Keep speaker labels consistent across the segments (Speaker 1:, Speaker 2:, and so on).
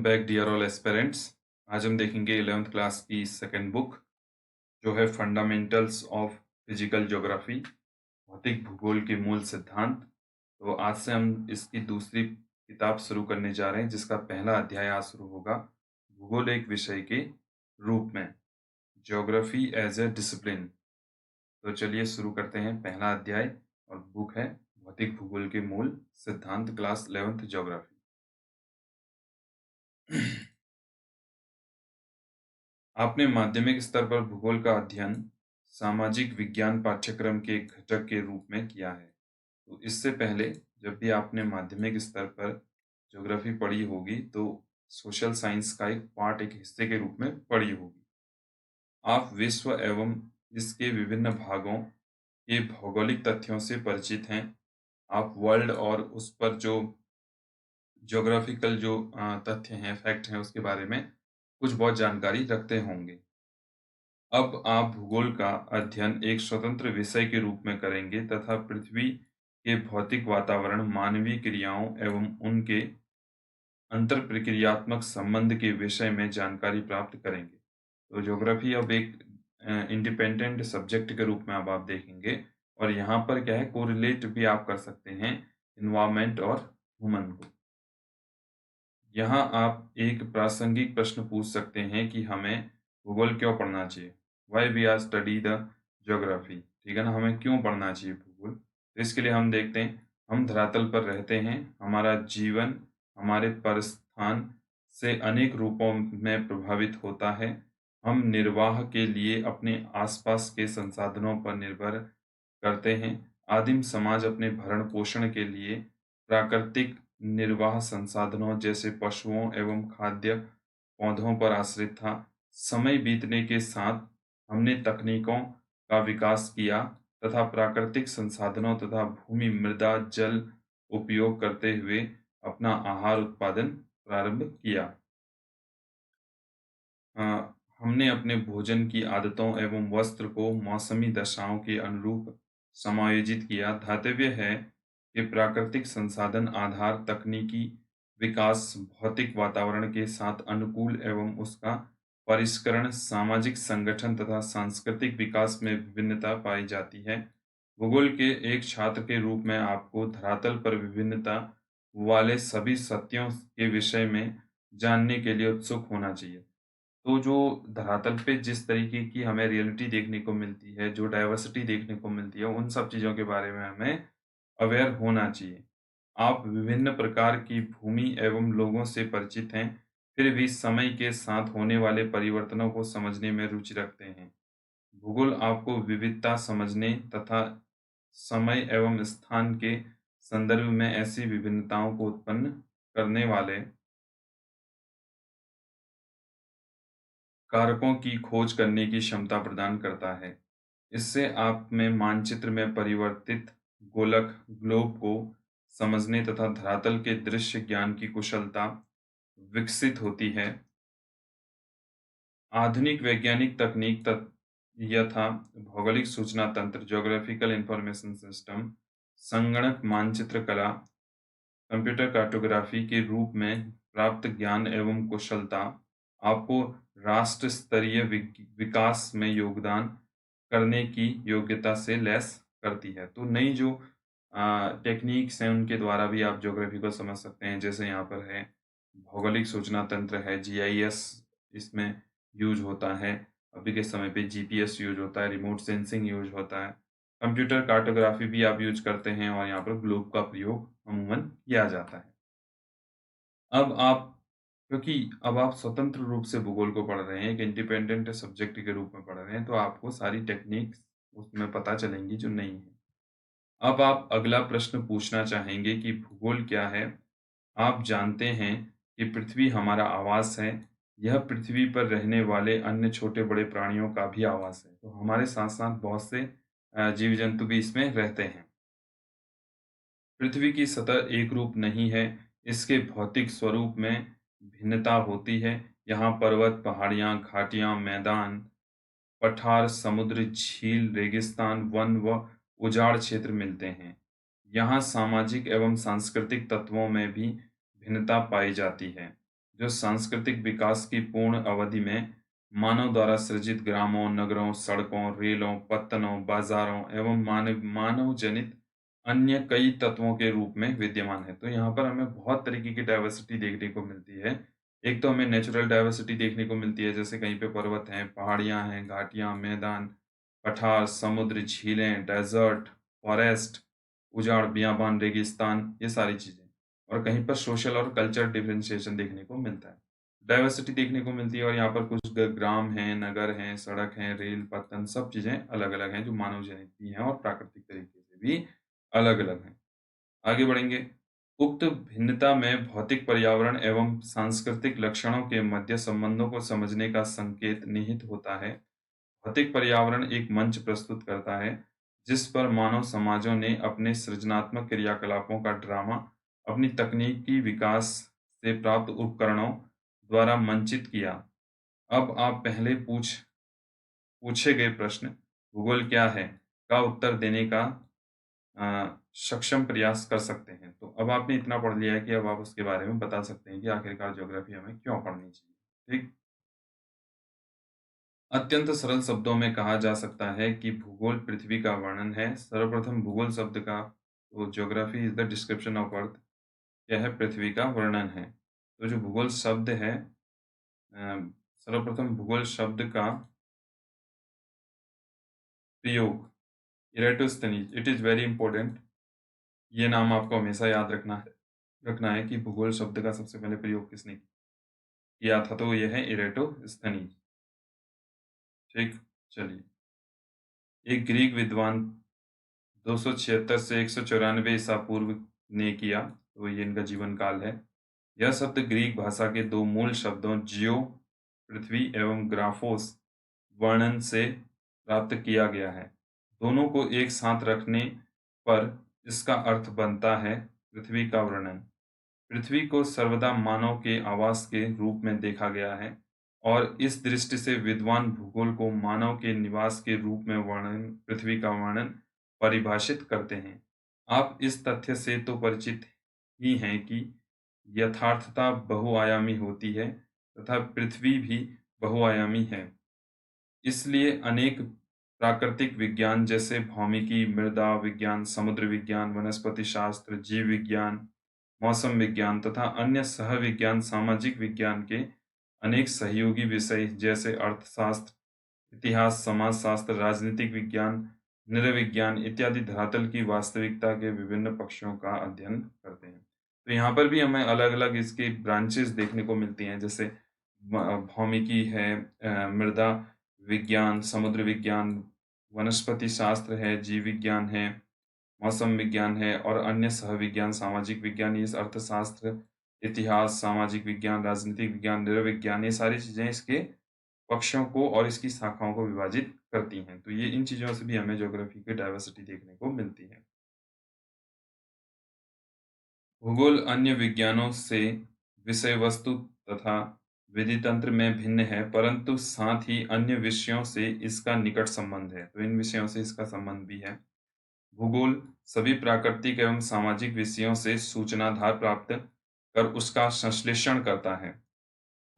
Speaker 1: Back dear all aspirants. आज हम देखेंगे 11th क्लास की सेकंड बुक जो है फंडामेंटल्स ऑफ फिजिकल ज्योग्राफी, भौतिक भूगोल के मूल सिद्धांत। तो आज से हम इसकी दूसरी किताब शुरू करने जा रहे हैं जिसका पहला अध्याय आज शुरू होगा, भूगोल एक विषय के रूप में, ज्योग्राफी एज ए डिसिप्लिन। तो चलिए शुरू करते हैं। पहला अध्याय और बुक है भौतिक भूगोल के मूल सिद्धांत, क्लास 11th ज्योग्राफी। आपने माध्यमिक स्तर पर भूगोल का अध्ययन सामाजिक विज्ञान पाठ्यक्रम के एक घटक के रूप में किया है। तो इससे पहले जब भी आपने माध्यमिक स्तर पर ज्योग्राफी पढ़ी होगी तो सोशल साइंस का एक पार्ट, एक हिस्से के रूप में पढ़ी होगी। आप विश्व एवं इसके विभिन्न भागों के भौगोलिक तथ्यों से परिचित हैं। आप वर्ल्ड और उस पर जो ज्योग्राफिकल जो तथ्य हैं, फैक्ट हैं, उसके बारे में कुछ बहुत जानकारी रखते होंगे। अब आप भूगोल का अध्ययन एक स्वतंत्र विषय के रूप में करेंगे तथा पृथ्वी के भौतिक वातावरण, मानवीय क्रियाओं एवं उनके अंतरप्रक्रियात्मक संबंध के विषय में जानकारी प्राप्त करेंगे। तो ज्योग्राफी अब एक इंडिपेंडेंट सब्जेक्ट के रूप में अब आप देखेंगे और यहाँ पर क्या है, कोरिलेट भी आप कर सकते हैं इन्वायरमेंट और ह्यूमन को। यहाँ आप एक प्रासंगिक प्रश्न पूछ सकते हैं कि हमें भूगोल क्यों पढ़ना चाहिए, why we are study the geography. ठीक है ना, हमें क्यों पढ़ना चाहिए भूगोल। तो इसके लिए हम देखते हैं, हम धरातल पर रहते हैं, हमारा जीवन हमारे परिस्थान से अनेक रूपों में प्रभावित होता है। हम निर्वाह के लिए अपने आसपास के संसाधनों पर निर्भर करते हैं। आदिम समाज अपने भरण पोषण के लिए प्राकृतिक निर्वाह संसाधनों जैसे पशुओं एवं खाद्य पौधों पर आश्रित था। समय बीतने के साथ हमने तकनीकों का विकास किया तथा प्राकृतिक संसाधनों तथा भूमि, मृदा, जल उपयोग करते हुए अपना आहार उत्पादन प्रारंभ किया। अ, हमने अपने भोजन की आदतों एवं वस्त्र को मौसमी दशाओं के अनुरूप समायोजित किया। धातव्य है कि प्राकृतिक संसाधन आधार तकनीकी विकास भौतिक वातावरण के साथ अनुकूल एवं उसका परिष्करण सामाजिक संगठन तथा सांस्कृतिक विकास में विभिन्नता पाई जाती है। भूगोल के एक छात्र के रूप में आपको धरातल पर विभिन्नता वाले सभी सत्यों के विषय में जानने के लिए उत्सुक होना चाहिए। तो जो धरातल पे जिस तरीके की हमें रियलिटी देखने को मिलती है, जो डाइवर्सिटी देखने को मिलती है, उन सब चीज़ों के बारे में हमें अवेयर होना चाहिए। आप विभिन्न प्रकार की भूमि एवं लोगों से परिचित हैं, फिर भी समय के साथ होने वाले परिवर्तनों को समझने में रुचि रखते हैं। भूगोल आपको विविधता समझने तथा समय एवं स्थान के संदर्भ में ऐसी विभिन्नताओं को उत्पन्न करने वाले कारकों की खोज करने की क्षमता प्रदान करता है। इससे आप में मानचित्र में परिवर्तित गोलक ग्लोब को समझने तथा धरातल के दृश्य ज्ञान की कुशलता विकसित होती है। आधुनिक वैज्ञानिक तकनीक यथा भौगोलिक सूचना तंत्र, ज्योग्राफिकल इंफॉर्मेशन सिस्टम, संगणक मानचित्र कला, कंप्यूटर कार्टोग्राफी के रूप में प्राप्त ज्ञान एवं कुशलता आपको राष्ट्र स्तरीय विकास में योगदान करने की योग्यता से लैस करती है। तो नई जो टेक्निक्स हैं उनके द्वारा भी आप ज्योग्राफी को समझ सकते हैं। जैसे यहाँ पर है भौगोलिक सूचना तंत्र है, जीआईएस इसमें यूज होता है। अभी के समय पे जीपीएस यूज होता है, रिमोट सेंसिंग यूज होता है, कंप्यूटर कार्टोग्राफी भी आप यूज करते हैं और यहाँ पर ग्लोब का प्रयोग अमूमन किया जाता है। अब आप क्योंकि अब आप स्वतंत्र रूप से भूगोल को पढ़ रहे हैं, एक इंडिपेंडेंट सब्जेक्ट के रूप में पढ़ रहे हैं, तो आपको सारी टेक्निक्स उसमें पता चलेंगी जो नहीं है। अब आप अगला प्रश्न पूछना चाहेंगे कि भूगोल क्या है? आप जानते हैं कि पृथ्वी हमारा आवास है। यह पृथ्वी पर रहने वाले अन्य छोटे-बड़े प्राणियों का भी आवास है। तो हमारे साथ-साथ बहुत से जीव-जंतु भी इसमें रहते हैं। पृथ्वी की सतह एक रूप नहीं है, इसके भौतिक स्वरूप में भिन्नता होती है। यहाँ पर्वत, पहाड़ियाँ, घाटियाँ, मैदान, पठार, समुद्र, झील, रेगिस्तान, वन व उजाड़ क्षेत्र मिलते हैं। यहाँ सामाजिक एवं सांस्कृतिक तत्वों में भी भिन्नता पाई जाती है। जो सांस्कृतिक विकास की पूर्ण अवधि में मानव द्वारा सृजित ग्रामों, नगरों, सड़कों, रेलों, पत्तनों, बाजारों एवं मानव जनित अन्य कई तत्वों के रूप में विद्यमान है। तो यहाँ पर हमें बहुत तरीके की डाइवर्सिटी देखने को मिलती है। एक तो हमें नेचुरल डाइवर्सिटी देखने को मिलती है, जैसे कहीं पे पर्वत हैं, पहाड़ियाँ हैं, घाटियाँ, मैदान, पठार, समुद्र, झीलें, डेज़र्ट, फॉरेस्ट, उजाड़, बियाबान, रेगिस्तान, ये सारी चीज़ें। और कहीं पर सोशल और कल्चर डिफरेंशिएशन देखने को मिलता है। डाइवर्सिटी देखने को मिलती है और यहाँ पर कुछ ग्राम हैं, नगर हैं, सड़क हैं, रेल, पत्तन सब चीज़ें अलग-अलग हैं जो मानव जनित भी हैं और प्राकृतिक तरीके से भी अलग-अलग हैं। आगे बढ़ेंगे। उक्त भिन्नता में भौतिक पर्यावरण एवं सांस्कृतिक लक्षणों के मध्य संबंधों को समझने का संकेत निहित होता है। भौतिक पर्यावरण एक मंच प्रस्तुत करता है, जिस पर मानव समाजों ने अपने सृजनात्मक क्रियाकलापों का ड्रामा अपनी तकनीकी विकास से प्राप्त उपकरणों द्वारा मंचित किया। अब आप पहले पूछे गए प्रश्न भूगोल क्या है का उत्तर देने का सक्षम प्रयास कर सकते हैं। तो अब आपने इतना पढ़ लिया है कि अब आप उसके बारे में बता सकते हैं कि आखिरकार ज्योग्राफी हमें क्यों पढ़नी चाहिए। ठीक? अत्यंत सरल शब्दों में कहा जा सकता है कि भूगोल पृथ्वी का वर्णन है। सर्वप्रथम भूगोल शब्द का तो geography is the description of earth क्या है पृथ्वी का वर्णन है। तो जो भूगोल शब्द है सर्वप्रथम भूगोल शब्द का प्रयोग Eratosthenes it is very important. ये नाम आपको हमेशा याद रखना है कि भूगोल शब्द का सबसे पहले प्रयोग किसने किया था। तो यह है इरेटोस्थनीज। ठीक, चलिए। एक ग्रीक विद्वान 276 से 194 ईसा पूर्व ने किया। तो ये इनका जीवन काल है। यह शब्द ग्रीक भाषा के दो मूल शब्दों जियो पृथ्वी एवं ग्राफोस वर्णन से प्राप्त किया गया है। दोनों को एक साथ रखने पर इसका अर्थ बनता है पृथ्वी का वर्णन। पृथ्वी को सर्वदा मानव के आवास के रूप में देखा गया है और इस दृष्टि से विद्वान भूगोल को मानव के निवास के रूप में वर्णन पृथ्वी का वर्णन परिभाषित करते हैं। आप इस तथ्य से तो परिचित ही हैं कि यथार्थता बहुआयामी होती है तथा पृथ्वी भी बहुआयामी है। इसलिए अनेक प्राकृतिक विज्ञान जैसे भौमिकी, मृदा विज्ञान, समुद्र विज्ञान, वनस्पति शास्त्र, जीव विज्ञान, मौसम विज्ञान तथा अन्य सहविज्ञान सामाजिक विज्ञान के अनेक सहयोगी विषय जैसे अर्थशास्त्र, इतिहास, समाजशास्त्र, राजनीतिक विज्ञान, नृविज्ञान इत्यादि धरातल की वास्तविकता के विभिन्न पक्षों का अध्ययन करते हैं। तो यहाँ पर भी हमें अलग-अलग इसकी ब्रांचेस देखने को मिलती हैं, जैसे भौमिकी है, मृदा विज्ञान, समुद्र विज्ञान, वनस्पति शास्त्र है, जीव विज्ञान है, मौसम विज्ञान है और अन्य सहविज्ञान, सामाजिक विज्ञान, ये अर्थशास्त्र, इतिहास, सामाजिक विज्ञान, राजनीतिक विज्ञान, नृविज्ञान, ये सारी चीज़ें इसके पक्षों को और इसकी शाखाओं को विभाजित करती हैं। तो ये इन चीज़ों से भी हमें ज्योग्राफी की डाइवर्सिटी देखने को मिलती है। भूगोल अन्य विज्ञानों से विषय वस्तु तथा विधि तंत्र में भिन्न है, परंतु साथ ही अन्य विषयों से इसका निकट संबंध है। तो इन विषयों से इसका संबंध भी है। भूगोल सभी प्राकृतिक एवं सामाजिक विषयों से सूचनाधार प्राप्त कर उसका संश्लेषण करता है।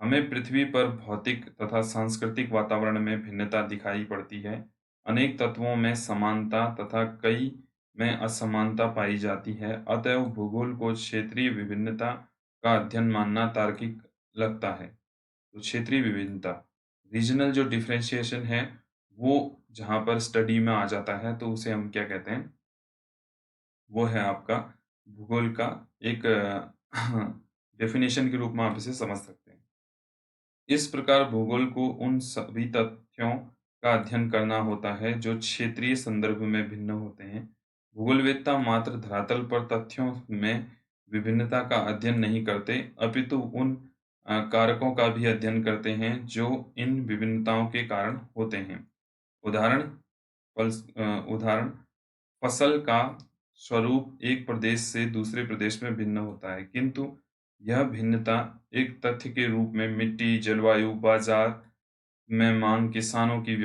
Speaker 1: हमें पृथ्वी पर भौतिक तथा सांस्कृतिक वातावरण में भिन्नता दिखाई पड़ती है। अनेक तत्वों में समानता तथा कई में असमानता पाई जाती है। अतएव भूगोल को क्षेत्रीय विभिन्नता का अध्ययन मानना तार्किक लगता है। तो क्षेत्रीय विभिन्नता, रीजनल जो डिफरेंशिएशन है, वो जहाँ पर स्टडी में आ जाता है, तो उसे हम क्या कहते हैं? वो है आपका भूगोल का एक डेफिनेशन के रूप में आप इसे समझ सकते हैं। इस प्रकार भूगोल को उन सभी तथ्यों का अध्ययन करना होता है जो क्षेत्रीय संदर्भ में भिन्न होते हैं। भूगोलवेत्ता मात्र धरातल पर तथ्यों में विभिन्नता का अध्ययन नहीं करते, अपितु उन कारकों का भी अध्ययन करते हैं जो इन विभिन्नताओं के कारण होते हैं। उदाहरण उदाहरण फसल का स्वरूप एक प्रदेश से दूसरे प्रदेश में भिन्न होता है, किंतु यह भिन्नता एक तथ्य के रूप में मिट्टी, जलवायु, बाजार में मांग, किसानों की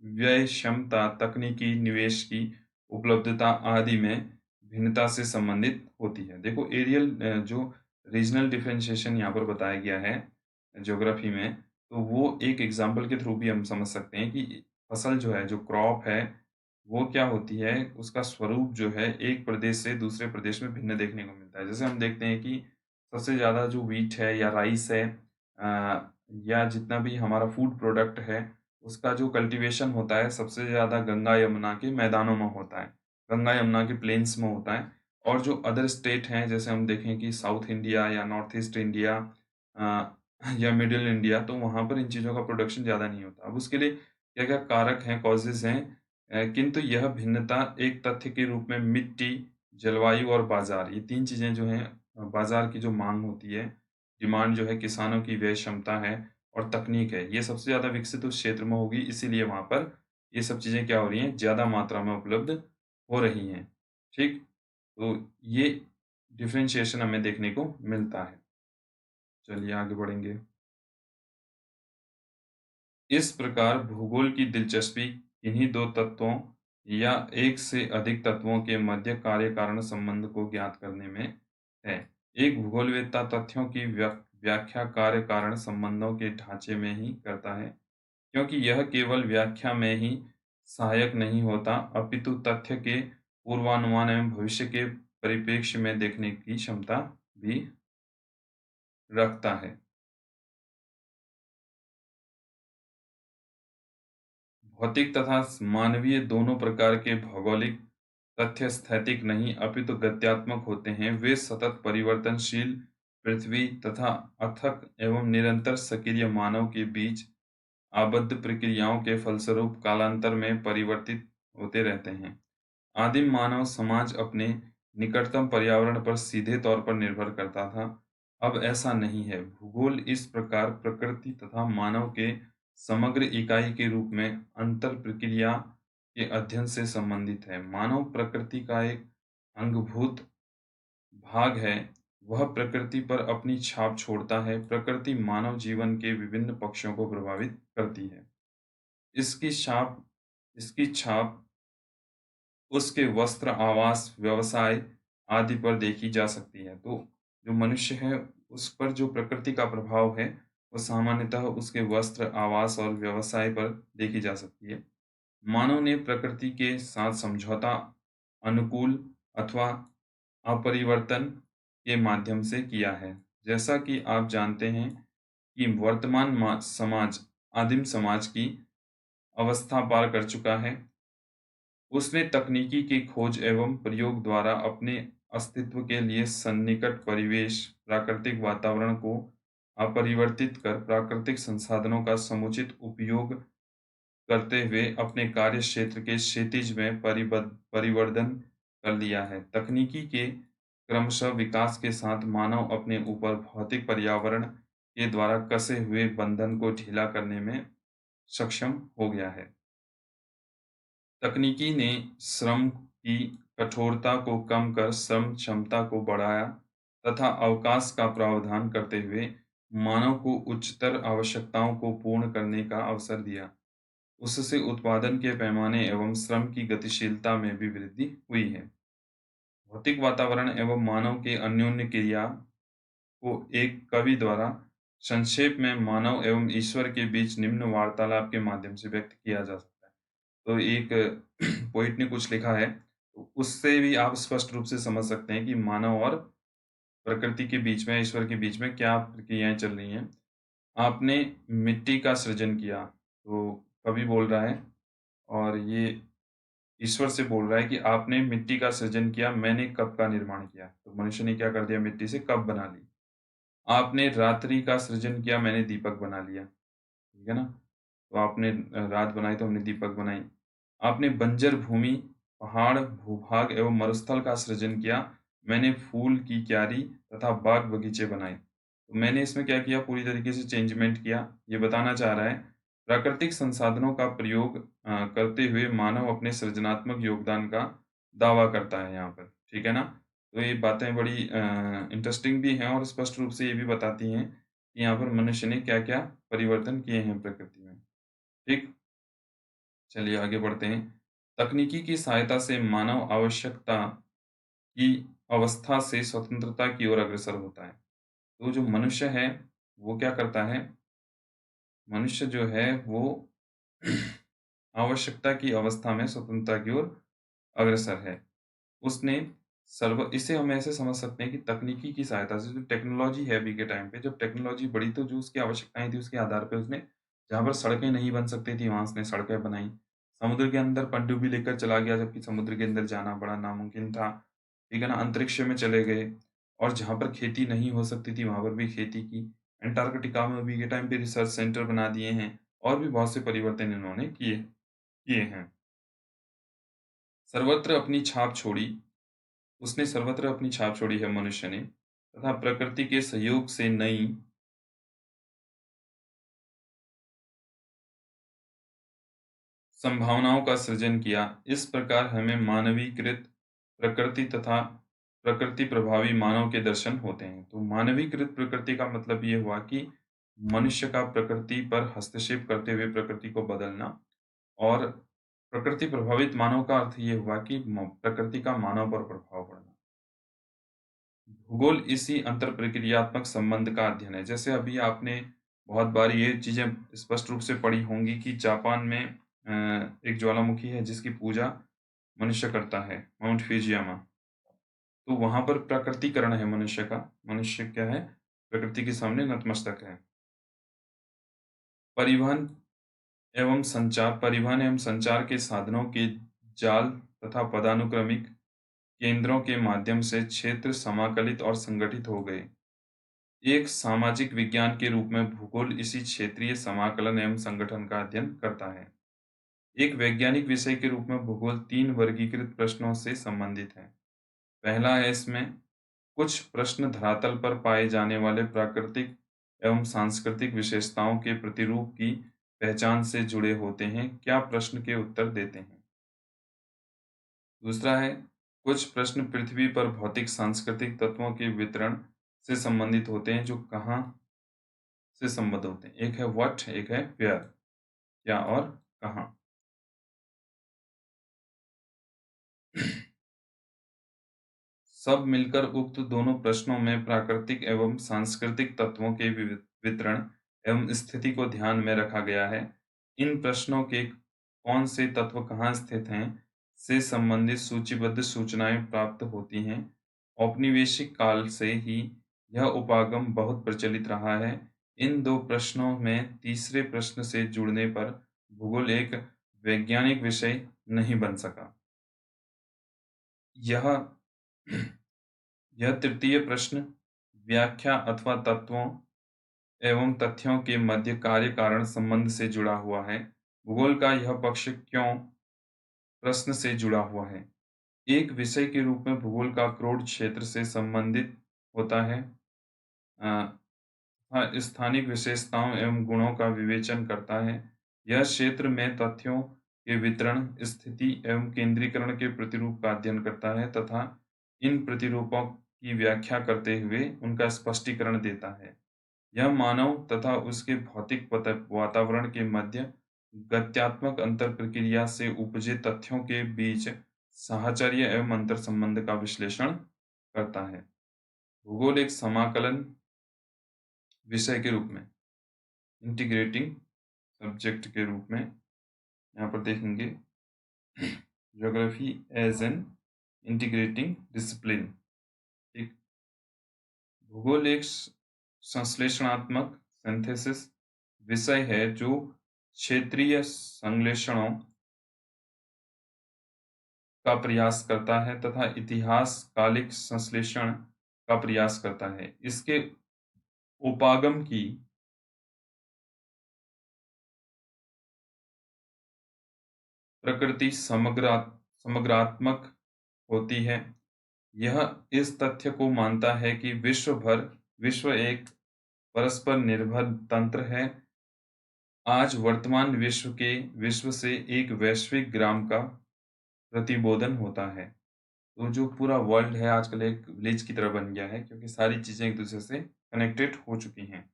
Speaker 1: व्यय क्षमता, तकनीकी निवेश की उपलब्धता आदि में भिन्नता से संबंधित होती है। देखो एरियल जो रीजनल डिफरेंशिएशन यहाँ पर बताया गया है ज्योग्राफी में, तो वो एक एग्जाम्पल के थ्रू भी हम समझ सकते हैं कि फसल जो है, जो क्रॉप है, वो क्या होती है, उसका स्वरूप जो है एक प्रदेश से दूसरे प्रदेश में भिन्न देखने को मिलता है। जैसे हम देखते हैं कि सबसे ज़्यादा जो व्हीट है या राइस है, या जितना भी हमारा फूड प्रोडक्ट है, उसका जो कल्टीवेशन होता है सबसे ज़्यादा गंगा यमुना के मैदानों में होता है, गंगा यमुना के प्लेन्स में होता है। और जो अदर स्टेट हैं, जैसे हम देखें कि साउथ इंडिया या नॉर्थ ईस्ट इंडिया या मिडिल इंडिया, तो वहाँ पर इन चीज़ों का प्रोडक्शन ज़्यादा नहीं होता। अब उसके लिए क्या-क्या कारक हैं, कॉजेज़ हैं, किंतु यह भिन्नता एक तथ्य के रूप में मिट्टी, जलवायु और बाज़ार, ये 3 चीज़ें जो हैं, बाज़ार की जो माँग होती है, डिमांड जो है, किसानों की व्यय क्षमता है और तकनीक है, ये सबसे ज़्यादा विकसित उस क्षेत्र में होगी, इसीलिए वहाँ पर ये सब चीज़ें क्या हो रही हैं, ज़्यादा मात्रा में उपलब्ध हो रही हैं। ठीक? तो ये डिफरेंशिएशन हमें देखने को मिलता है। चलिए आगे बढ़ेंगे। इस प्रकार भूगोल की दिलचस्पी इन्हीं 2 तत्वों या एक से अधिक तत्वों के मध्य कार्य-कारण संबंध को ज्ञात करने में है। एक भूगोलवेत्ता तथ्यों की व्याख्या कार्य-कारण संबंधों के ढाँचे में ही करता है, क्योंकि यह केवल व्याख्या में ही सहायक नहीं होता, अपितु तथ्य के पूर्वानुमान एवं भविष्य के परिप्रेक्ष्य में देखने की क्षमता भी रखता है। भौतिक तथा मानवीय दोनों प्रकार के भौगोलिक तथ्य स्थैतिक नहीं अपितु गत्यात्मक होते हैं। वे सतत परिवर्तनशील पृथ्वी तथा अथक एवं निरंतर सक्रिय मानव के बीच आबद्ध प्रक्रियाओं के फलस्वरूप कालांतर में परिवर्तित होते रहते हैं। आदिम मानव समाज अपने निकटतम पर्यावरण पर सीधे तौर पर निर्भर करता था। अब ऐसा नहीं है। भूगोल इस प्रकार प्रकृति तथा मानव के समग्र इकाई के रूप में अंतर प्रक्रिया के अध्ययन से संबंधित है। मानव प्रकृति का एक अंगभूत भाग है। वह प्रकृति पर अपनी छाप छोड़ता है। प्रकृति मानव जीवन के विभिन्न पक्षों को प्रभावित करती है। इसकी छाप इसकी छाप उसके वस्त्र, आवास, व्यवसाय आदि पर देखी जा सकती है। तो जो मनुष्य है, उस पर जो प्रकृति का प्रभाव है, वो सामान्यतः उसके वस्त्र, आवास और व्यवसाय पर देखी जा सकती है। मानव ने प्रकृति के साथ समझौता अनुकूल अथवा अपरिवर्तन के माध्यम से किया है। जैसा कि आप जानते हैं कि वर्तमान समाज आदिम समाज की अवस्था पार कर चुका है। उसने तकनीकी की खोज एवं प्रयोग द्वारा अपने अस्तित्व के लिए सन्निकट परिवेश, प्राकृतिक वातावरण को अपरिवर्तित कर प्राकृतिक संसाधनों का समुचित उपयोग करते हुए अपने कार्य क्षेत्र के क्षैतिज में परिवर्धन कर लिया है। तकनीकी के क्रमशः विकास के साथ मानव अपने ऊपर भौतिक पर्यावरण के द्वारा कसे हुए बंधन को ढीला करने में सक्षम हो गया है। तकनीकी ने श्रम की कठोरता को कम कर श्रम क्षमता को बढ़ाया तथा अवकाश का प्रावधान करते हुए मानव को उच्चतर आवश्यकताओं को पूर्ण करने का अवसर दिया। उससे उत्पादन के पैमाने एवं श्रम की गतिशीलता में भी वृद्धि हुई है। भौतिक वातावरण एवं मानव के अन्योन्य क्रिया को एक कवि द्वारा संक्षेप में मानव एवं ईश्वर के बीच निम्न वार्तालाप के माध्यम से व्यक्त किया जा सकता है। तो एक पोइट ने कुछ लिखा है, तो उससे भी आप स्पष्ट रूप से समझ सकते हैं कि मानव और प्रकृति के बीच में, ईश्वर के बीच में क्या प्रक्रियाएँ चल रही हैं। आपने मिट्टी का सृजन किया, तो कवि बोल रहा है और ये ईश्वर से बोल रहा है कि आपने मिट्टी का सृजन किया, मैंने कप का निर्माण किया। तो मनुष्य ने क्या कर दिया, मिट्टी से कप बना ली। आपने रात्रि का सृजन किया, मैंने दीपक बना लिया। ठीक है ना? तो आपने रात बनाई तो हमने दीपक बनाई। आपने बंजर भूमि, पहाड़, भूभाग एवं मरुस्थल का सृजन किया, मैंने फूल की क्यारी तथा बाग-बगीचे बनाए। तो मैंने इसमें क्या किया, पूरी तरीके से चेंजमेंट किया। ये बताना चाह रहा है, प्राकृतिक संसाधनों का प्रयोग करते हुए मानव अपने सृजनात्मक योगदान का दावा करता है यहाँ पर। ठीक है ना? तो ये बातें बड़ी इंटरेस्टिंग भी हैं और स्पष्ट रूप से ये भी बताती हैं कि यहाँ पर मनुष्य ने क्या-क्या परिवर्तन किए हैं प्रकृति में। ठीक? चलिए आगे बढ़ते हैं। तकनीकी की सहायता से मानव आवश्यकता की अवस्था से स्वतंत्रता की ओर अग्रसर होता है। तो जो मनुष्य है वो क्या करता है? मनुष्य जो है वो आवश्यकता की अवस्था में स्वतंत्रता की ओर अग्रसर है। उसने सर्व इसे हम ऐसे समझ सकते हैं कि तकनीकी की सहायता से जो टेक्नोलॉजी है अभी के टाइम पे, जब टेक्नोलॉजी बढ़ी तो जो उसकी आवश्यकताएँ थी उसके आधार पे उसने जहाँ पर सड़कें नहीं बन सकती थी वहाँ उसने सड़कें बनाई। समुद्र के अंदर पनडुब्बी लेकर चला गया जबकि समुद्र के अंदर जाना बड़ा नामुमकिन था। ठीक है ना? अंतरिक्ष में चले गए और जहाँ पर खेती नहीं हो सकती थी वहाँ पर भी खेती की। अंटार्कटिका में अभी के टाइम पे रिसर्च सेंटर बना दिए हैं और भी बहुत से परिवर्तन इन्होंने किए किए हैं। सर्वत्र अपनी छाप छोड़ी उसने सर्वत्र अपनी छाप छोड़ी है मनुष्य ने तथा प्रकृति के सहयोग से नई संभावनाओं का सृजन किया। इस प्रकार हमें मानवीकृत प्रकृति तथा प्रकृति प्रभावी मानव के दर्शन होते हैं। तो मानवीकृत प्रकृति का मतलब ये हुआ कि मनुष्य का प्रकृति पर हस्तक्षेप करते हुए प्रकृति को बदलना और प्रकृति प्रभावित मानव का अर्थ ये हुआ कि प्रकृति का मानव पर प्रभाव पड़ना। भूगोल इसी अंतरप्रक्रियात्मक संबंध का अध्ययन है। जैसे अभी आपने बहुत बार ये चीज़ें स्पष्ट रूप से पढ़ी होंगी कि जापान में एक ज्वालामुखी है जिसकी पूजा मनुष्य करता है, माउंट फुजियामा। तो वहाँ पर प्राकृतिकरण है मनुष्य का। मनुष्य क्या है? प्रकृति के सामने नतमस्तक है। परिवहन परिवहन एवं संचार के साधनों के जाल तथा पदानुक्रमिक केंद्रों के माध्यम से क्षेत्र समाकलित और संगठित हो गए। एक सामाजिक विज्ञान के रूप में भूगोल इसी क्षेत्रीय समाकलन एवं संगठन का अध्ययन करता है। एक वैज्ञानिक विषय के रूप में भूगोल 3 वर्गीकृत प्रश्नों से संबंधित है। पहला है इसमें कुछ प्रश्न धरातल पर पाए जाने वाले प्राकृतिक एवं सांस्कृतिक विशेषताओं के प्रतिरूप की पहचान से जुड़े होते हैं। क्या प्रश्न के उत्तर देते हैं? दूसरा है कुछ प्रश्न पृथ्वी पर भौतिक सांस्कृतिक तत्वों के वितरण से संबंधित होते हैं जो कहाँ से संबद्ध होते हैं। एक है व्हाट, एक है वेयर, क्या और कहाँ। सब मिलकर उक्त दोनों प्रश्नों में प्राकृतिक एवं सांस्कृतिक तत्वों के वितरण एवं स्थिति को ध्यान में रखा गया है। इन प्रश्नों के कौन से तत्व कहाँ स्थित हैं से संबंधित सूचीबद्ध सूचनाएं प्राप्त होती हैं। औपनिवेशिक काल से ही यह उपागम बहुत प्रचलित रहा है। इन दो प्रश्नों में तीसरे प्रश्न से जुड़ने पर भूगोल एक वैज्ञानिक विषय नहीं बन सका। यह यह तृतीय प्रश्न व्याख्या अथवा तत्वों एवं तथ्यों के मध्य कार्य कारण संबंध से जुड़ा हुआ है। भूगोल का यह पक्ष क्यों प्रश्न से जुड़ा हुआ है। एक विषय के रूप में भूगोल का क्रोड क्षेत्र से संबंधित होता है। अ, हाँ, स्थानिक विशेषताओं एवं गुणों का विवेचन करता है। यह क्षेत्र में तथ्यों के वितरण, स्थिति एवं केंद्रीकरण के प्रतिरूप का अध्ययन करता है तथा इन प्रतिरूपों की व्याख्या करते हुए उनका स्पष्टीकरण देता है। यह मानव तथा उसके भौतिक वातावरण के मध्य गत्यात्मक अंतरप्रक्रिया से उपजे तथ्यों के बीच साहचर्य एवं अंतर संबंध का विश्लेषण करता है। भूगोल एक समाकलन विषय के रूप में इंटीग्रेटिंग सब्जेक्ट के रूप में यहाँ पर देखेंगे geography as an integrating discipline. ठीक, भूगोल एक संश्लेषणात्मक सिंथेसिस विषय है जो क्षेत्रीय संश्लेषणों का प्रयास करता है तथा इतिहास कालिक संश्लेषण का प्रयास करता है। इसके उपागम की प्रकृति समग्रात्मक होती है। यह इस तथ्य को मानता है कि विश्व एक परस्पर निर्भर तंत्र है। आज वर्तमान विश्व से एक वैश्विक ग्राम का प्रतिबोधन होता है। तो जो पूरा वर्ल्ड है आजकल एक विलेज की तरह बन गया है क्योंकि सारी चीजें एक दूसरे से कनेक्टेड हो चुकी हैं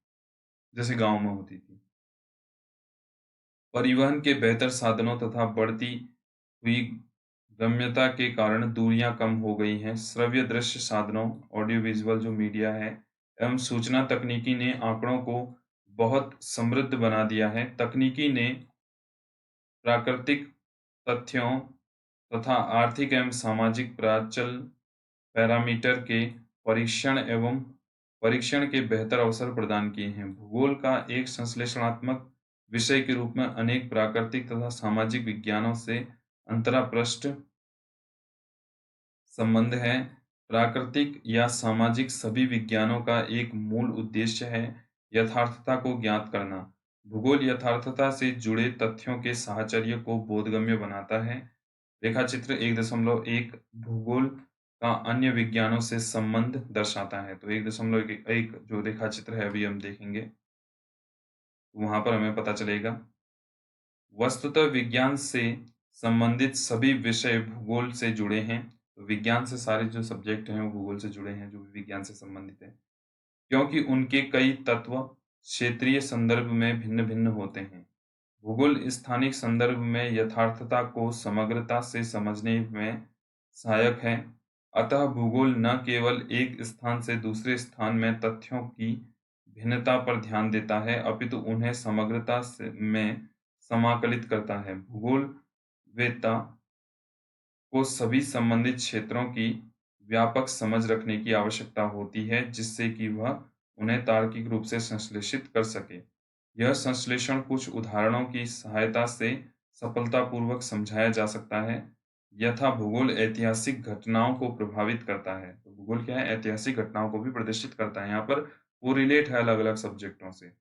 Speaker 1: जैसे गांव में होती थी। परिवहन के बेहतर साधनों तथा बढ़ती हुई गम्यता के कारण दूरियां कम हो गई हैं। श्रव्य दृश्य साधनों ऑडियो विजुअल जो मीडिया है एवं सूचना तकनीकी ने आंकड़ों को बहुत समृद्ध बना दिया है। तकनीकी ने प्राकृतिक तथ्यों तथा आर्थिक एवं सामाजिक प्राचल पैरामीटर के परीक्षण के बेहतर अवसर प्रदान किए हैं। भूगोल का एक संश्लेषणात्मक विषय के रूप में अनेक प्राकृतिक तथा सामाजिक विज्ञानों से अंतरपृष्ठ संबंध है। प्राकृतिक या सामाजिक सभी विज्ञानों का एक मूल उद्देश्य है यथार्थता को ज्ञात करना। भूगोल यथार्थता से जुड़े तथ्यों के साहचर्य को बोधगम्य बनाता है। रेखाचित्र 1.1 भूगोल का अन्य विज्ञानों से संबंध दर्शाता है। तो 1.1 जो रेखाचित्र है अभी हम देखेंगे, वहां पर हमें पता चलेगा। वस्तुतः विज्ञान से संबंधित सभी विषय भूगोल से जुड़े हैं। तो विज्ञान से सारे जो सब्जेक्ट हैं वो भूगोल से जुड़े हैं, जो भी विज्ञान से संबंधित है, क्योंकि उनके कई तत्व क्षेत्रीय संदर्भ में भिन्न-भिन्न होते हैं। भूगोल स्थानिक संदर्भ में यथार्थता को समग्रता से समझने में सहायक है। अतः भूगोल न केवल एक स्थान से दूसरे स्थान में तथ्यों की भिन्नता पर ध्यान देता है, अपितु उन्हें समग्रता में समाकलित करता है। भूगोलवेत्ता को सभी संबंधित क्षेत्रों की व्यापक समझ रखने की आवश्यकता होती है, जिससे कि वह उन्हें तार्किक रूप से संश्लेषित कर सके। यह संश्लेषण कुछ उदाहरणों की सहायता से सफलतापूर्वक समझाया जा सकता है। यथा भूगोल ऐतिहासिक घटनाओं को प्रभावित करता है। तो भूगोल क्या है? ऐतिहासिक घटनाओं को भी प्रदर्शित करता है। यहाँ पर कोरिलेट है अलग-अलग सब्जेक्टों से।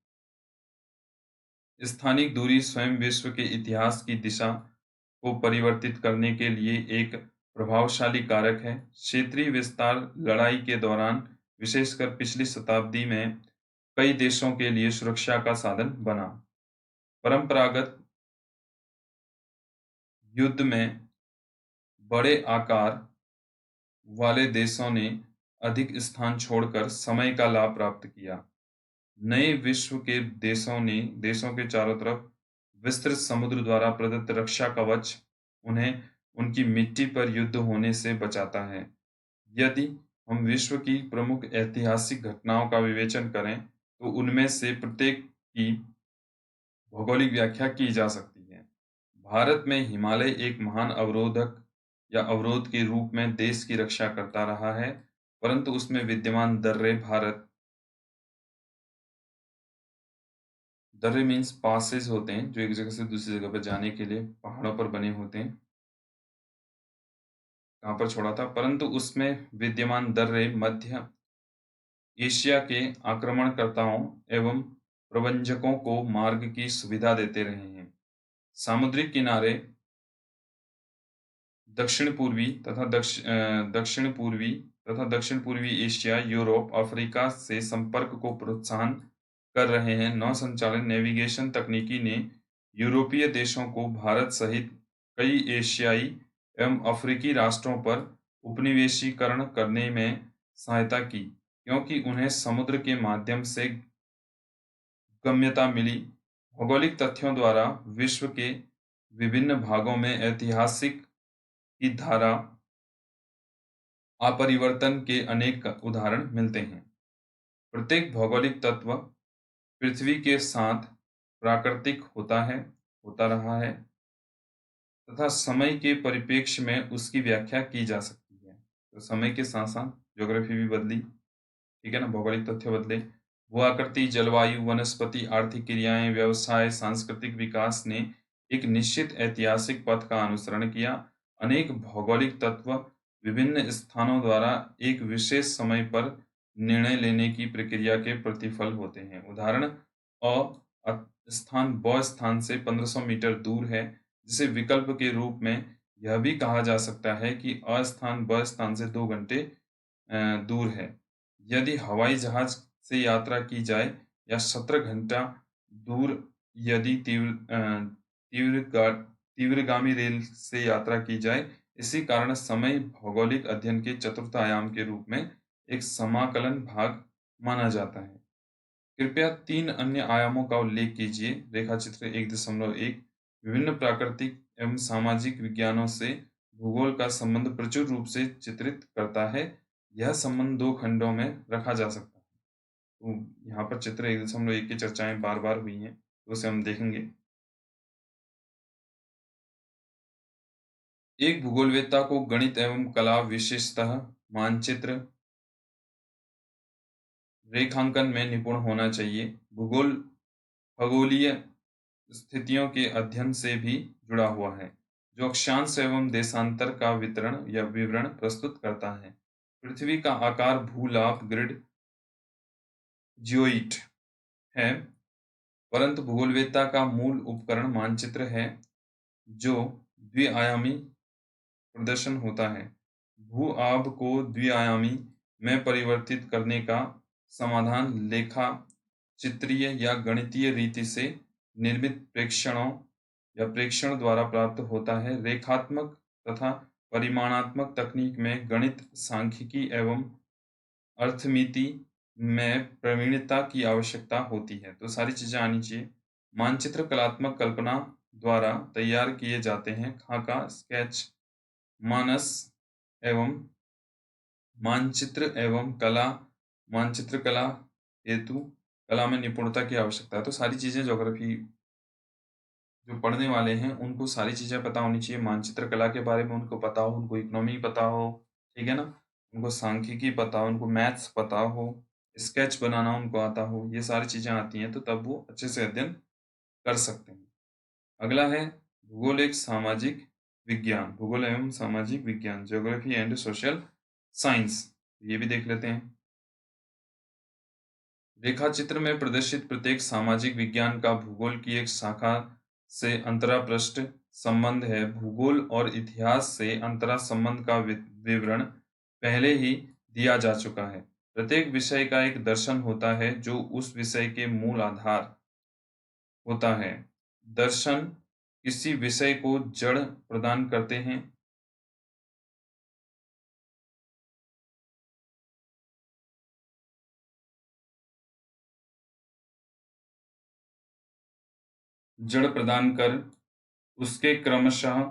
Speaker 1: स्थानिक दूरी स्वयं विश्व के इतिहास की दिशा को परिवर्तित करने के लिए एक प्रभावशाली कारक है। क्षेत्रीय विस्तार लड़ाई के दौरान, विशेषकर पिछली शताब्दी में, कई देशों के लिए सुरक्षा का साधन बना। परंपरागत युद्ध में बड़े आकार वाले देशों ने अधिक स्थान छोड़कर समय का लाभ प्राप्त किया। नए विश्व के देशों के चारों तरफ विस्तृत समुद्र द्वारा प्रदत्त रक्षा कवच उन्हें उनकी मिट्टी पर युद्ध होने से बचाता है। यदि हम विश्व की प्रमुख ऐतिहासिक घटनाओं का विवेचन करें, तो उनमें से प्रत्येक की भौगोलिक व्याख्या की जा सकती है। भारत में हिमालय एक महान अवरोधक या अवरोध के रूप में देश की रक्षा करता रहा है, परंतु उसमें विद्यमान दर्रे मीन्स पासेस होते हैं, जो एक जगह से दूसरी जगह पर जाने के लिए पहाड़ों पर बने होते हैं। कहाँ पर छोड़ा था? परंतु उसमें विद्यमान दर्रे मध्य एशिया के आक्रमणकर्ताओं एवं प्रबंधकों को मार्ग की सुविधा देते रहे हैं। सामुद्रिक किनारे दक्षिण-पूर्वी एशिया, यूरोप, अफ्रीका से संपर्क को प्रोत्साहन कर रहे हैं। नौसंचालन नेविगेशन तकनीकी ने यूरोपीय देशों को भारत सहित कई एशियाई एवं अफ्रीकी राष्ट्रों पर उपनिवेशीकरण करने में सहायता की, क्योंकि उन्हें समुद्र के माध्यम से गम्यता मिली। भौगोलिक तथ्यों द्वारा विश्व के विभिन्न भागों में ऐतिहासिक की धारा अपरिवर्तन के अनेक उदाहरण मिलते हैं। प्रत्येक भौगोलिक तत्व पृथ्वी के साथ प्राकृतिक होता रहा है तथा समय के परिप्रेक्ष्य में उसकी व्याख्या की जा सकती है। तो समय के साथ-साथ ज्योग्राफी भी बदली, ठीक है ना? भौगोलिक तथ्य बदले। भू-आकृति, जलवायु, वनस्पति, आर्थिक क्रियाएं, व्यवसाय, सांस्कृतिक विकास ने एक निश्चित ऐतिहासिक पथ का अनुसरण किया। अनेक भौगोलिक तत्व विभिन्न स्थानों द्वारा एक विशेष समय पर निर्णय लेने की प्रक्रिया के प्रतिफल होते हैं। उदाहरण स्थान ब स्थान से 1500 मीटर दूर है, जिसे विकल्प के रूप में यह भी कहा जा सकता है कि स्थान ब स्थान से 2 घंटे दूर है। यदि हवाई जहाज से यात्रा की जाए या 17 घंटा दूर यदि तीव्रगामी रेल से यात्रा की जाए। इसी कारण समय भौगोलिक अध्ययन के चतुर्थ आयाम के रूप में एक समाकलन भाग माना जाता है। कृपया 3 अन्य आयामों का उल्लेख कीजिए। रेखाचित्र 1.1 विभिन्न प्राकृतिक एवं सामाजिक विज्ञानों से भूगोल का संबंध प्रचुर रूप से चित्रित करता है। यह संबंध 2 खंडों में रखा जा सकता है। तो यहाँ पर चित्र 1.1 की चर्चाएं बार बार हुई हैं, तो उसे हम देखेंगे। एक भूगोलवेत्ता को गणित एवं कला, विशेषतः मानचित्र रेखांकन में निपुण होना चाहिए। भूगोल खगोलीय स्थितियों के अध्ययन से भी जुड़ा हुआ है, जो अक्षांश एवं देशांतर का वितरण या विवरण प्रस्तुत करता है। पृथ्वी का आकार भूलाभ ग्रिड जियोइड है, परंतु भूगोलवेत्ता का मूल उपकरण मानचित्र है, जो द्विआयामी प्रदर्शन होता है। भू-आभ को द्विआयामी में परिवर्तित करने का समाधान लेखा चित्रीय या गणितीय रीति से निर्मित प्रेक्षणों या प्रेक्षण द्वारा प्राप्त होता है। रेखात्मक तथा परिमाणात्मक तकनीक में गणित, सांख्यिकी एवं अर्थमिति में प्रवीणता की आवश्यकता होती है। तो सारी चीजें आनी चाहिए। मानचित्र कलात्मक कल्पना द्वारा तैयार किए जाते हैं। खाका, स्केच, मानस एवं मानचित्र एवं कला, मानचित्र कला हेतु कला में निपुणता की आवश्यकता है। तो सारी चीजें ज्योग्राफी जो पढ़ने वाले हैं उनको सारी चीजें पता होनी चाहिए। मानचित्र कला के बारे में उनको पता हो, उनको इकोनॉमी पता हो, ठीक है ना, उनको सांख्यिकी पता हो, उनको मैथ्स पता हो, स्केच बनाना उनको आता हो, ये सारी चीजें आती हैं, तो तब वो अच्छे से अध्ययन कर सकते हैं। अगला है भूगोल एक सामाजिक विज्ञान, भूगोल एवं सामाजिक विज्ञान, ज्योग्राफी एंड सोशल साइंस, ये भी देख लेते हैं। रेखाचित्र में प्रदर्शित प्रत्येक सामाजिक विज्ञान का भूगोल की एक शाखा से अंतरापृष्ठ संबंध है। भूगोल और इतिहास से अंतरा संबंध का विवरण पहले ही दिया जा चुका है। प्रत्येक विषय का एक दर्शन होता है जो उस विषय के मूल आधार होता है। दर्शन किसी विषय को जड़ प्रदान करते हैं। जड़ प्रदान कर उसके क्रमशः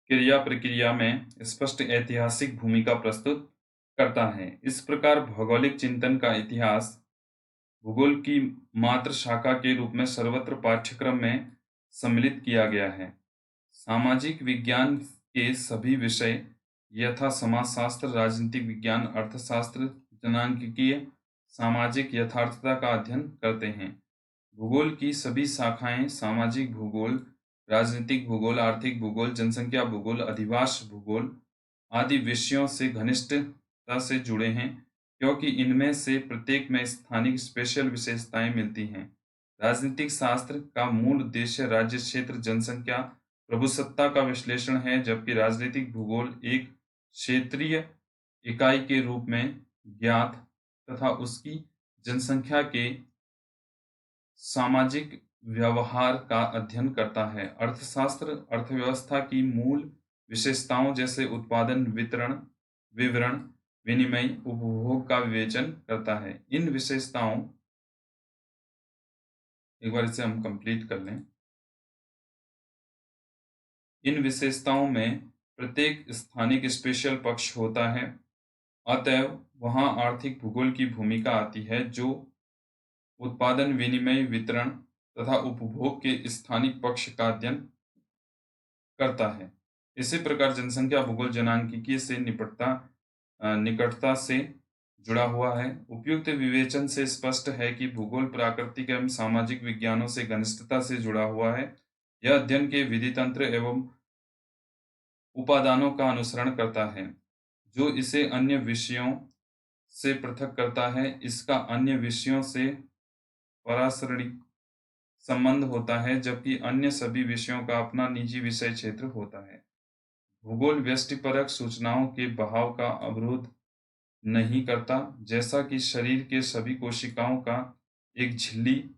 Speaker 1: क्रिया प्रक्रिया में स्पष्ट ऐतिहासिक भूमिका प्रस्तुत करता है। इस प्रकार भौगोलिक चिंतन का इतिहास भूगोल की मात्र शाखा के रूप में सर्वत्र पाठ्यक्रम में सम्मिलित किया गया है। सामाजिक विज्ञान के सभी विषय यथा समाजशास्त्र, राजनीतिक विज्ञान, अर्थशास्त्र, जनांकीय, सामाजिक यथार्थता का अध्ययन करते हैं। भूगोल की सभी शाखाएं सामाजिक भूगोल, राजनीतिक भूगोल, आर्थिक भूगोल, जनसंख्या भूगोल, अधिवास भूगोल आदि विषयों से घनिष्ठता से जुड़े हैं, क्योंकि इनमें से प्रत्येक में स्थानिक स्पेशल विशेषताएं मिलती हैं। राजनीतिक शास्त्र का मूल उद्देश्य राज्य, क्षेत्र, जनसंख्या, प्रभुसत्ता का विश्लेषण है, जबकि राजनीतिक भूगोल एक क्षेत्रीय इकाई के रूप में ज्ञात तथा उसकी जनसंख्या के सामाजिक व्यवहार का अध्ययन करता है। अर्थशास्त्र अर्थव्यवस्था की मूल विशेषताओं जैसे उत्पादन, वितरण, विवरण, विनिमय, उपभोग का विवेचन करता है। इन विशेषताओं, एक बार इसे हम कंप्लीट कर लें। इन विशेषताओं में प्रत्येक स्थानिक स्पेशल पक्ष होता है, अतएव वहां आर्थिक भूगोल की भूमिका आती है, जो उत्पादन, विनिमय, वितरण तथा उपभोग के स्थानिक पक्ष का अध्ययन करता है। इसी प्रकार जनसंख्या भूगोल जनांकीय से निकटता से जुड़ा हुआ है। उपयुक्त विवेचन से स्पष्ट है कि भूगोल प्राकृतिक एवं सामाजिक विज्ञानों से घनिष्ठता से जुड़ा हुआ है। यह अध्ययन के विधि तंत्र एवं उपादानों का अनुसरण करता है, जो इसे अन्य विषयों से पृथक करता है। इसका अन्य विषयों से पराश्रयी संबंध होता है, जबकि अन्य सभी विषयों का अपना निजी विषय क्षेत्र होता है। भूगोल व्यष्टिपरक सूचनाओं के बहाव का अवरोध नहीं करता, जैसा कि शरीर के सभी कोशिकाओं का एक झिल्ली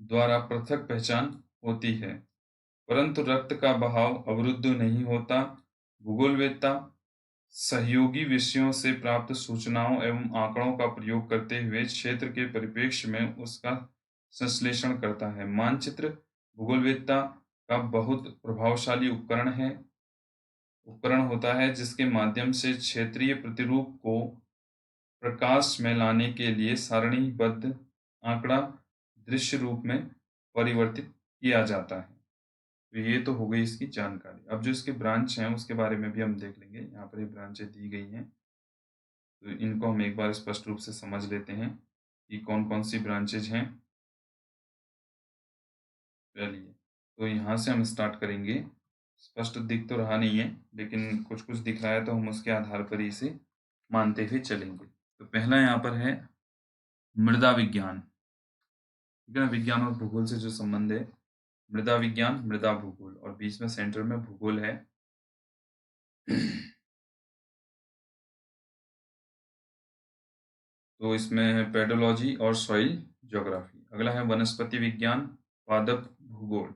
Speaker 1: द्वारा पृथक पहचान होती है, परंतु रक्त का बहाव अवरुद्ध नहीं होता। भूगोलवेत्ता सहयोगी विषयों से प्राप्त सूचनाओं एवं आंकड़ों का प्रयोग करते हुए क्षेत्र के परिप्रेक्ष्य में उसका संश्लेषण करता है। मानचित्र भूगोलवेत्ता का बहुत प्रभावशाली उपकरण होता है, जिसके माध्यम से क्षेत्रीय प्रतिरूप को प्रकाश में लाने के लिए सारणीबद्ध आंकड़ा दृश्य रूप में परिवर्तित किया जाता है। तो ये तो हो गई इसकी जानकारी। अब जो इसके ब्रांच हैं उसके बारे में भी हम देख लेंगे। यहाँ पर ये ब्रांचें दी गई हैं, तो इनको हम एक बार स्पष्ट रूप से समझ लेते हैं कि कौन कौन सी ब्रांचेज हैं। चलिए, तो यहाँ से हम स्टार्ट करेंगे। स्पष्ट दिख तो रहा नहीं है, लेकिन कुछ कुछ दिख रहा है, तो हम उसके आधार पर इसे मानते हुए चलेंगे। तो पहला यहाँ पर है मृदा विज्ञान। ठीक है ना, विज्ञान और भूगोल से जो संबंध है, मृदा विज्ञान, मृदा भूगोल, और बीच में सेंटर में भूगोल है। तो इसमें है पेडोलॉजी और सॉइल ज्योग्राफी। अगला है वनस्पति विज्ञान, पादप भूगोल।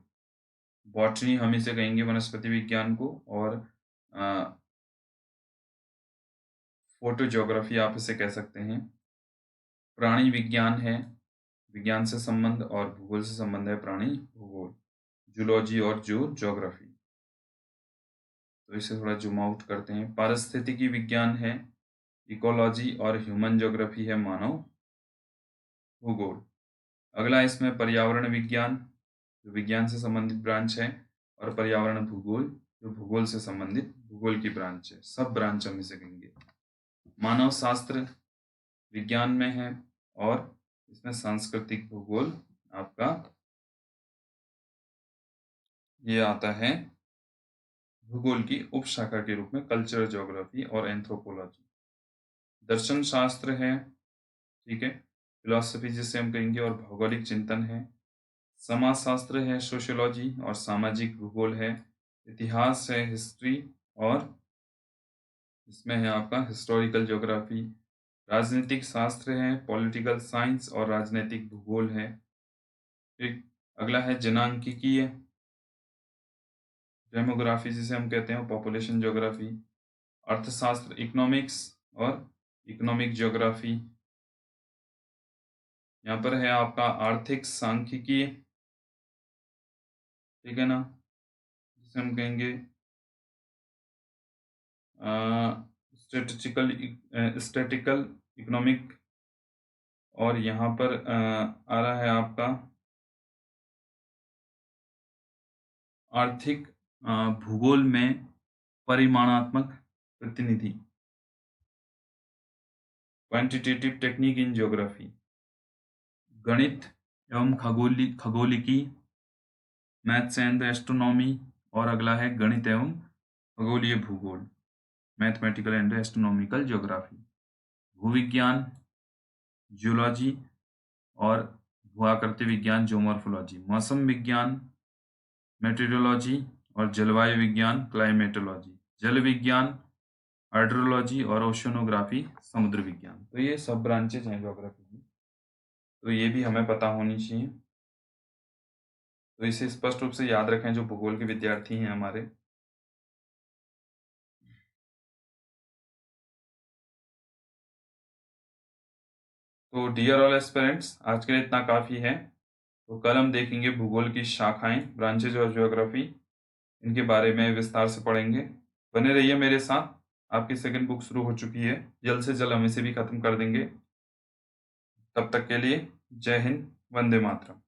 Speaker 1: बॉटनी हम इसे कहेंगे वनस्पति विज्ञान को, और फोटो ज्योग्राफी आप इसे कह सकते हैं। प्राणी विज्ञान है, विज्ञान से संबंध, और भूगोल से संबंध है प्राणी भूगोल, जूलॉजी और जू ज्योग्राफी। तो इसे थोड़ा जूम आउट करते हैं। पारिस्थितिकी विज्ञान है, इकोलॉजी, और ह्यूमन ज्योग्राफी है मानव भूगोल। अगला इसमें पर्यावरण विज्ञान, जो विज्ञान से संबंधित ब्रांच है, और पर्यावरण भूगोल, जो भूगोल से संबंधित भूगोल की ब्रांच है। सब ब्रांच हम इसे कहेंगे। मानव शास्त्र विज्ञान में है, और इसमें सांस्कृतिक भूगोल आपका ये आता है भूगोल की उपशाखा के रूप में, कल्चरल ज्योग्राफी और एंथ्रोपोलॉजी। दर्शन शास्त्र है, ठीक है, फिलॉसफी जिसे हम कहेंगे, और भौगोलिक चिंतन है। समाजशास्त्र है, सोशियोलॉजी और सामाजिक भूगोल है। इतिहास है, हिस्ट्री, और इसमें है आपका हिस्टोरिकल ज्योग्राफी। राजनीतिक शास्त्र है, पॉलिटिकल साइंस और राजनीतिक भूगोल है। ठीक, अगला है जनांकिकीय, डेमोग्राफी जिसे हम कहते हैं, पॉपुलेशन ज्योग्राफी। अर्थशास्त्र, इकोनॉमिक्स और इकोनॉमिक ज्योग्राफी। यहाँ पर है आपका आर्थिक सांख्यिकी, ठीक है ना, जिसे हम कहेंगे स्टैटिकल इकोनॉमिक। और यहाँ पर आ रहा है आपका आर्थिक भूगोल में परिमाणात्मक प्रतिनिधि, क्वांटिटेटिव टेक्निक इन ज्योग्राफी। गणित एवं खगोलिकी, मैथ्स एंड एस्ट्रोनॉमी। और अगला है गणित एवं खगोलीय भूगोल, मैथमेटिकल एंड एस्ट्रोनॉमिकल ज्योग्राफी। भूविज्ञान, जियोलॉजी, और भूआकृति विज्ञान, जियोमॉर्फोलॉजी। मौसम विज्ञान, मेटेरियोलॉजी, और जलवायु विज्ञान, क्लाइमेटोलॉजी। जल विज्ञान, हाइड्रोलॉजी, और ओशियनोग्राफी, समुद्र विज्ञान। तो ये सब ब्रांचेज हैं ज्योग्राफी की, तो ये भी हमें पता होनी चाहिए। तो इसे स्पष्ट रूप से याद रखें जो भूगोल के विद्यार्थी हैं हमारे। तो डियर ऑल एस्पिरेंट्स, आज के लिए इतना काफ़ी है। तो कल हम देखेंगे भूगोल की शाखाएं, ब्रांचेज और ज्योग्राफी, इनके बारे में विस्तार से पढ़ेंगे। बने रहिए मेरे साथ। आपकी सेकंड बुक शुरू हो चुकी है, जल्द से जल्द हम इसे भी खत्म कर देंगे। तब तक के लिए जय हिंद, वंदे मातरम।